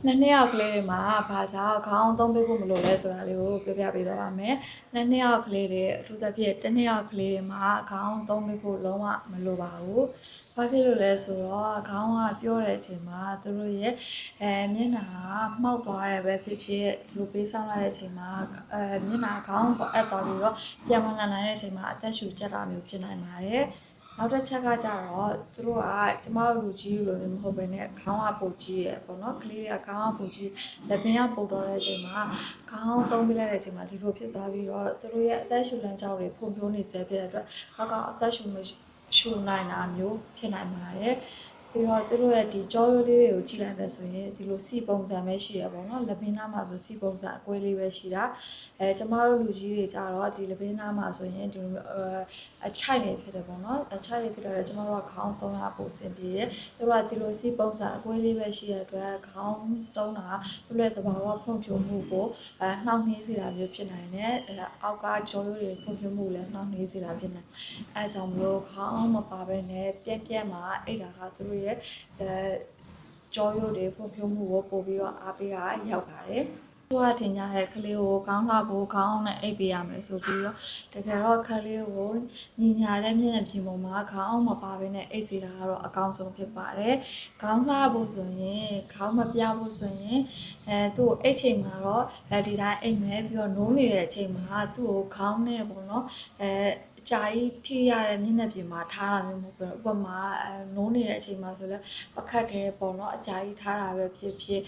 နှစ်ယောက်ကလေးတွေမှာဘာကြောင့်ခေါင်းသုံးပေးဖို့မလိုလဲဆိုတာလေးကိုပြောပြပေးတော့ပါမယ်။နှစ်ယောက်ကလေးတွေအထူးသဖြင့်တစ်နှစ်ယောက်ကလေးတွေမှာခေါင်းသုံးပေးဖို့လုံးဝမလိုပါဘူး။ဘာဖြစ်လို့လဲဆိုတော့ခေါင်းကပြောတဲ့အချိန်မှာသူတို့ရဲ့မျက်နှာမှောက်သွားရပဲဖြစ်ဖြစ်ဒီလိုပေးဆောင်လာတဲ့အချိန်မှာမျက်နှာခေါင်းပေါ်အပ်သွားပြီးတော့ပြန်မလာနိုင်တဲ့အချိန်မှာအသက်ရှူကျက်တာမျိုးဖြစ်နိုင်ပါတယ်။နောက်တစ်ချက်ကကြတော့သူတို့ကကျမတို့လူကြီးလိုမျိုးမဟုတ်ဘဲနဲ့ခေါင်းကပုတ်ကြီးရယ်ပေါ့နော်ကလေးတွေကခေါင်းကပုတ်ကြီးလက်ပင်ကပုတ်တော့တဲ့အချိန်မှာခေါင်းသုံးပြလိုက်တဲ့အချိန်မှာဒီလိုဖြစ်သွားပြီးတော့သူတို့ရဲ့အသက်ရှူလမ်းကြောင်းတွေဖွံ့ဖြိုးနေစေဖြစ်တဲ့အတွက်အသက်ရှူနိုင်တာမျိုးဖြစ်နိုင်ပါတယ်ပြီးတော့သူတို့ရဲ့ဒီကြောရိုးလေးတွေကိုကြည့်လိုက်ပဲဆိုရင်ဒီလိုစီပုံစံပဲရှိရပါတော့လက်ပင်နားမှာဆိုစီပုံစံအကွဲလေးပဲရှိတာကျမတို့လူကြီးတွေကြတော့ဒီလက်ပင်နားမှာဆိုရင်ဒီလိုအချိုက်နေဖြစ်တယ်ပေါ့နော်အချိုက်နေဖြစ်တော့ကျမတို့ကခေါင်းသုံးရဖို့အဆင်ပြေတယ်သူတို့ကဒီလိုစီပုံစံအကွဲလေးပဲရှိရတဲ့အတွက်ခေါင်းသုံးတာသူတို့ရဲ့သဘာဝဖွံ့ဖြိုးမှုကိုနှောင့်နှေးစေတာမျိုးဖြစ်နိုင်တယ်အောက်ကကြောရိုးတွေဖွံ့ဖြိုးမှုလည်းနှောင့်နှေးစေတာဖြစ်နိုင်အဲကြောင့်မလို့ခေါင်းမပါဘဲနဲ့ပြက်မှာအဲ့ဒါကသူတို့ရဲ့ကြောရိုးတွေဖွံ့ဖြိုးမှုကိုပို့ပြီးတော့အားပေးတာရောက်ပါတယ်သူကထင်ကြတဲ့ကလေးကိုခေါင်းလှဖို့ခေါင်းနဲ့အိပ်ပေးရမယ်ဆိုပြီးတော့တကယ်တော့ကလေးကိုညီညာတဲ့မျက်နှာပြင်ပေါ်မှာခေါင်းမပါဘဲနဲ့အိပ်စေတာကတော့အကောင်းဆုံးဖြစ်ပါတယ်ခေါင်းလှဖို့ဆိုရင်ခေါင်းမပြဖို့ဆိုရင်သူ့ကိုအိပ်ချိန်မှာတော့ဒီတိုင်းအိပ်မယ်ပြီးတော့နိုးနေတဲ့အချိန်မှာသူ့ကိုခေါင်းနဲ့ပေါ့နော်အကြာကြီးထိရတဲ့မျက်နှာပြင်မှာထားတာမျိုးမဟုတ်ဘူးဥပမာနိုးနေတဲ့အချိန်မှာဆိုလဲပကတ်တယ်ပေါ့နော်အကြာကြီးထားတာပဲဖြစ်ဖြစ်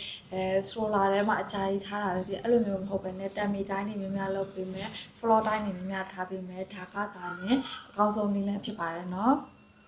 စထရိုလာထဲမှာအကြာကြီးထားတာပဲဖြစ်အဲ့လိုမျိုးမဟုတ်ဘဲနဲ့တမ်မီတိုင်းနေများများလုပ်ပေးမယ်ဖလော့တိုင်းနေများများထားပေးမယ်ဒါကသာလျှင်အကောင်းဆုံးနည်းလမ်းဖြစ်ပါတယ်နော်